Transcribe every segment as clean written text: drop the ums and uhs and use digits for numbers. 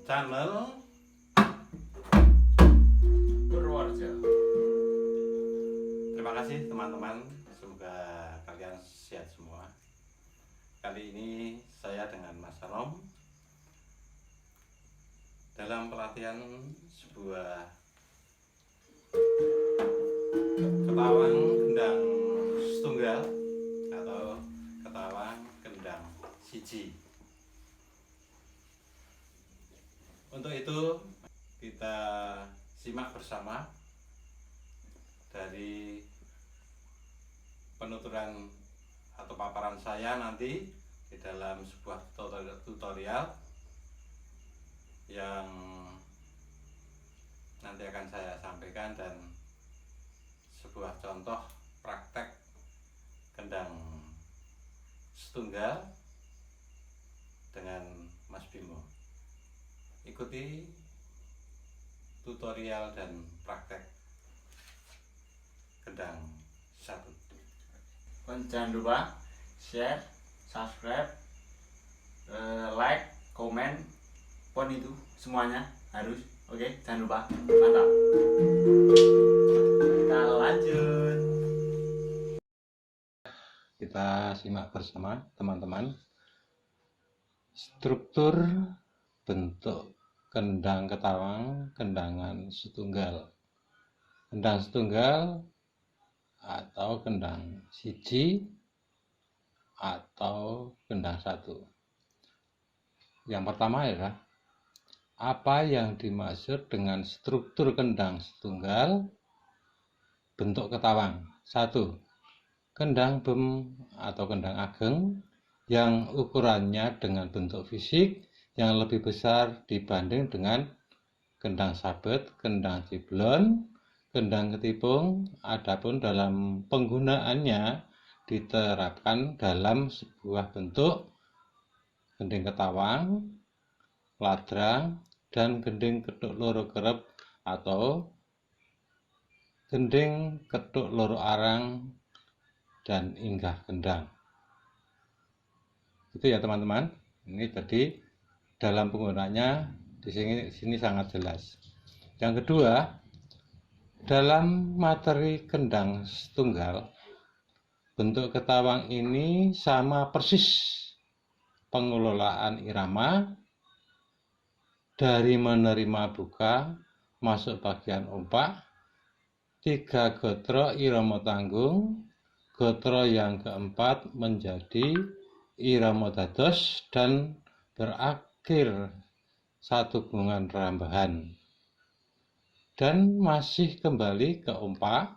channel Purworejo. Terima kasih teman-teman, semoga kalian sehat semua. Kali ini saya dengan Mas Sanom dalam pelatihan sebuah ketawang kendang setunggal atau ketawang kendang siji. Untuk itu kita simak bersama dari penuturan atau paparan saya nanti di dalam sebuah tutorial yang nanti akan saya sampaikan, dan sebuah contoh praktek kendang setunggal dengan Mas Bimo. Ikuti tutorial dan praktek kendang satu. Jangan lupa share, subscribe, like, komen, pon itu semuanya harus. Oke, jangan lupa. Mantap. Kita lanjut. Kita simak bersama teman-teman struktur bentuk kendang ketawang kendangan setunggal. Kendang setunggal atau kendang siji atau kendang satu. Yang pertama adalah apa yang dimaksud dengan struktur kendang setunggal bentuk ketawang. 1. Kendang bem atau kendang ageng yang ukurannya dengan bentuk fisik yang lebih besar dibanding dengan kendang sabet, kendang ciblon, kendang ketipung. Adapun dalam penggunaannya diterapkan dalam sebuah bentuk gending ketawang, ladrang, dan gending ketuk loro kerep atau gending ketuk loro arang dan inggah kendang. Itu ya teman-teman. Ini tadi dalam penggunaannya di sini sangat jelas. Yang kedua, dalam materi kendang setunggal, bentuk ketawang ini sama persis pengelolaan irama dari menerima buka masuk bagian ompak, 3 gotro irama tanggung, gotro yang keempat menjadi irama dados dan berakhir satu gunungan rambahan, dan masih kembali ke ompak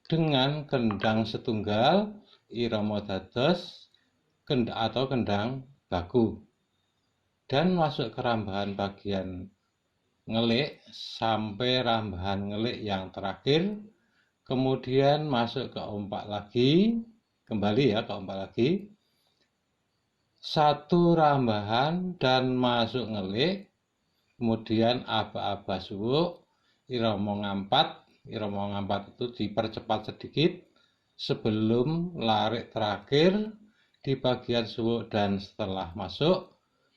dengan kendang setunggal irama dados atau kendang baku, dan masuk ke rambahan bagian ngelik sampai rambahan ngelik yang terakhir, kemudian masuk ke ompak lagi, kembali ya ke ompak lagi, satu rambahan dan masuk ngelik, kemudian aba-aba suwuk irama ngampat. Irama ngampat itu dipercepat sedikit sebelum larik terakhir di bagian suwuk, dan setelah masuk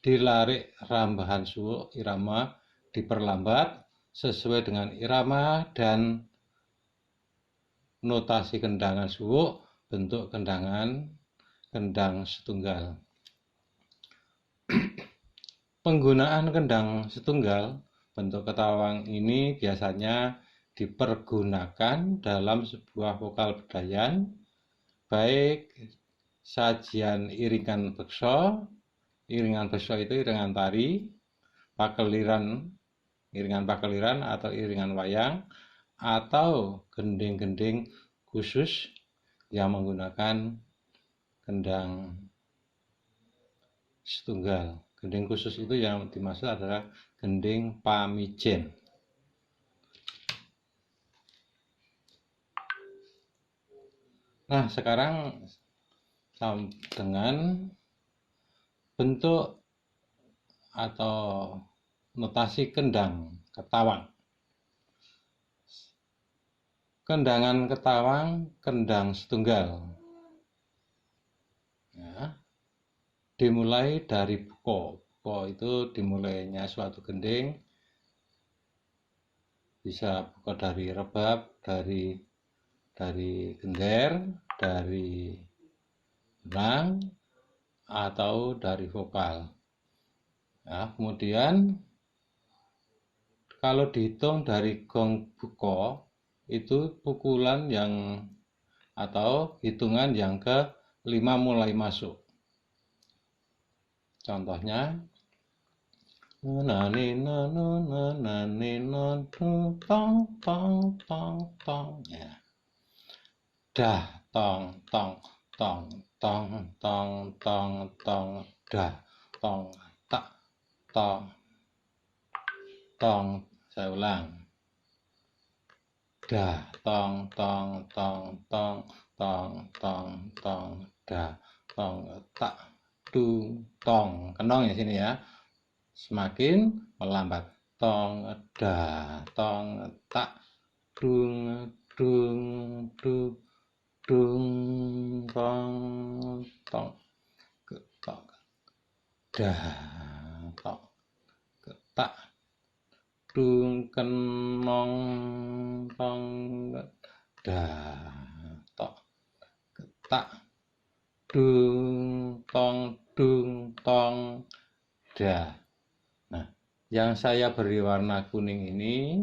dilarik rambahan suwuk irama diperlambat sesuai dengan irama dan notasi kendangan suwuk bentuk kendang setunggal. Penggunaan kendang setunggal bentuk ketawang ini biasanya dipergunakan dalam sebuah vokal bedayan, baik sajian iringan beksa. Iringan beksa itu iringan tari, pakeliran, iringan pakeliran atau iringan wayang, atau gending-gending khusus yang menggunakan kendang setunggal. Gending khusus itu yang dimaksud adalah gending pamijen. Nah, sekarang dengan bentuk atau notasi kendang ketawang. Kendangan ketawang kendang setunggal. Ya, dimulai dari buko. Po itu dimulainya suatu gending bisa pokok dari rebab, dari gender, dari benang, atau dari vokal. Nah, kemudian kalau dihitung dari gong buko itu pukulan yang atau hitungan yang ke-5 mulai masuk. Contohnya nani nanu nani non tong tong tong tong ya. Dah tong tong tong tong tong tong tong dah tong tak tong tong. Saya ulang. Dah tong tong tong tong tong tong tong dah tong tak dung tong. Kenong ya sini ya. Semakin melambat. Tong dah tong tak dung dung dung dung tong tong tong dah tong tak dung kenong tong dah tok tak dung tong dah. Nah, yang saya beri warna kuning ini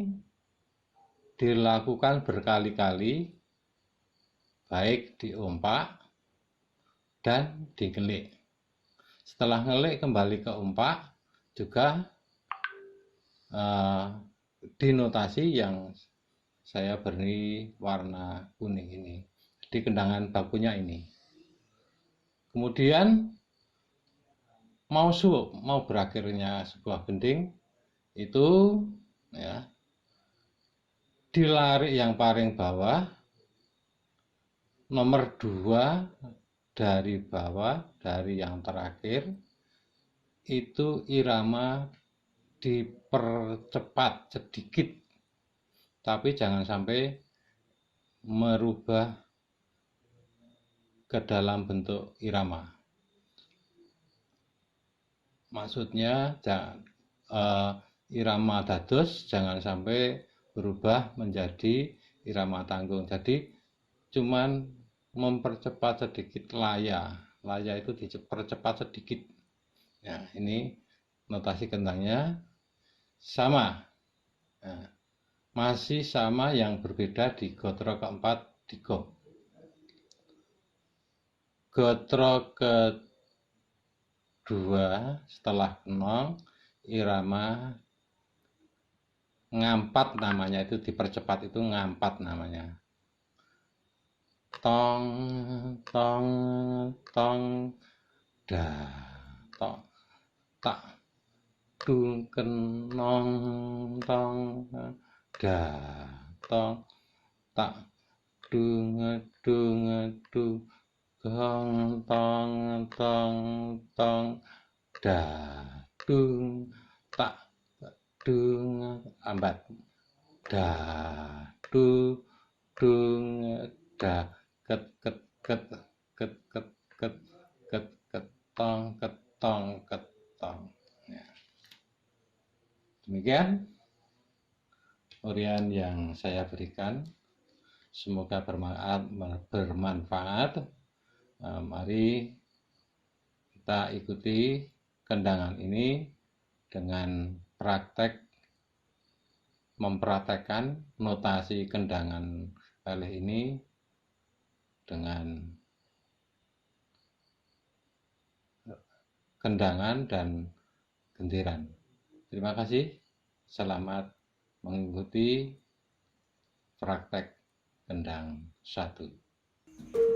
dilakukan berkali-kali, baik diompak dan digelik. Setelah ngelik kembali ke ompak juga dinotasi yang saya beri warna kuning ini di kendangan bakunya ini. Kemudian mau berakhirnya sebuah gending itu ya dilarik yang paling bawah, nomor 2 dari bawah, dari yang terakhir itu irama dipercepat sedikit, tapi jangan sampai merubah ke dalam bentuk irama. Maksudnya irama dados jangan sampai berubah menjadi irama tanggung. Jadi cuman mempercepat sedikit laya itu dipercepat sedikit. Nah, ini notasi kendangnya sama. Nah, masih sama, yang berbeda di gotro keempat di gong. Gotro kedua setelah kenong irama ngampat namanya, itu dipercepat, itu ngampat namanya. Tong tong tong dah tong tak dung kenong tong dah tong tak dung dung dung gong tong tong tong dah dung tak dung ambat dah dung dah ket ket ket ket ket ket ket ketong ya. Demikian urian yang saya berikan, semoga bermanfaat. Mari kita ikuti kendangan ini dengan mempraktekkan notasi kendangan kali ini dengan kendangan dan gentiran. Terima kasih. Selamat mengikuti praktek kendang 1.